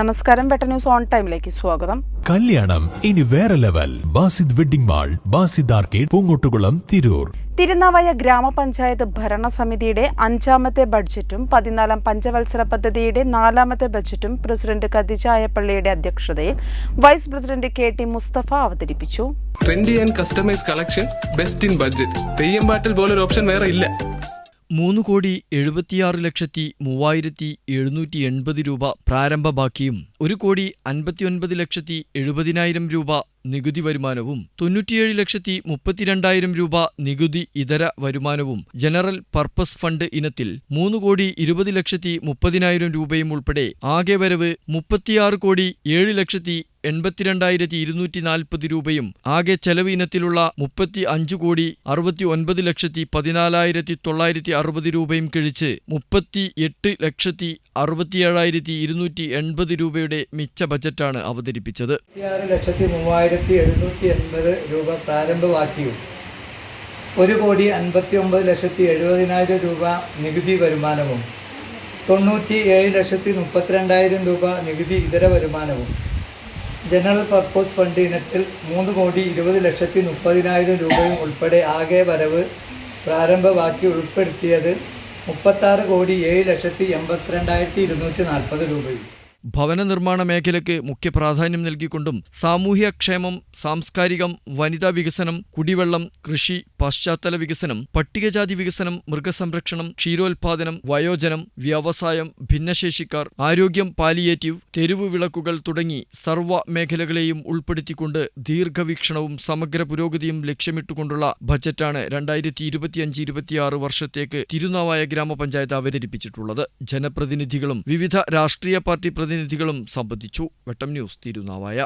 നമസ്കാരം, വെട്ട news on ടൈമിലേക്ക് സ്വാഗതം. കല്യാണം ഇനി വേറെ level. Basid wedding mall, Basid arcade, Poongottukulam, Tirur. Thirunavaya ഗ്രാമപഞ്ചായത്ത് ഭരണസമിതിയുടെ 5ാമത്തെ ബഡ്ജറ്റും 14ാം പഞ്ചവത്സര പദ്ധതിയുടെ 4ാമത്തെ ബഡ്ജറ്റും പ്രസിഡന്റ് ഖദീജ ആയപ്പള്ളിയുടെ അധ്യക്ഷതയിൽ വൈസ് പ്രസിഡന്റ് KT മുസ്തഫ അവതരിപ്പിച്ചു. Trendy and customise collection, best in budget. Theyyam പാട്ടിൽ പോലൊരു ഓപ്ഷൻ വേറെ ഇല്ല. 3,76,3780 രൂപ പ്രാരംഭ ബാക്കിയും 1,59,70,000 രൂപ നികുതി വരുമാനവും 97,32,000 രൂപ നികുതി ഇതര വരുമാനവും ജനറൽ പർപ്പസ് ഫണ്ട് ഇനത്തിൽ 3,20,30,000 രൂപയും ഉൾപ്പെടെ ആകെ വരവ് 36,07,82,240 രൂപയും ആകെ ചെലവ് ഇനത്തിലുള്ള 35,14,14,960 രൂപയും കിഴിച്ച് 38,67,280 രൂപയുടെ മിച്ച ബജറ്റാണ് അവതരിപ്പിച്ചത്. 36,37,780 രൂപ പ്രാരംഭ ബാക്കിയും 1,59,70,000 രൂപ നികുതി വരുമാനവും 97,32,000 രൂപ നികുതി ഇതര വരുമാനവും ജനറൽ പർപ്പസ് ഫണ്ട് ഇനത്തിൽ 3,20,30,000 രൂപയും ഉൾപ്പെടെ ആകെ വരവ് പ്രാരംഭ ബാക്കി ഉൾപ്പെടുത്തിയത് 36,07,82,240 രൂപയും. ഭവന നിർമ്മാണ മേഖലയ്ക്ക് മുഖ്യ പ്രാധാന്യം നൽകിക്കൊണ്ടും സാമൂഹ്യക്ഷേമം, സാംസ്കാരികം, വനിതാ വികസനം, കുടിവെള്ളം, കൃഷി, പശ്ചാത്തല വികസനം, പട്ടികജാതി വികസനം, മൃഗസംരക്ഷണം, ക്ഷീരോത്പാദനം, വയോജനം, വ്യവസായം, ഭിന്നശേഷിക്കാർ, ആരോഗ്യം, പാലിയേറ്റീവ്, തെരുവ് വിളക്കുകൾ തുടങ്ങി സർവ്വ മേഖലകളെയും ഉൾപ്പെടുത്തിക്കൊണ്ട് ദീർഘവീക്ഷണവും സമഗ്ര പുരോഗതിയും ലക്ഷ്യമിട്ടുകൊണ്ടുള്ള ബജറ്റാണ് 2025-26 വർഷത്തേക്ക് തിരുനാവായ ഗ്രാമപഞ്ചായത്ത് അവതരിപ്പിച്ചിട്ടുള്ളത്. ജനപ്രതിനിധികളും വിവിധ രാഷ്ട്രീയ പാർട്ടി പ്രതിനിധികളും സംബന്ധിച്ചു. വെട്ടം ന്യൂസ്, തിരുനാവായ.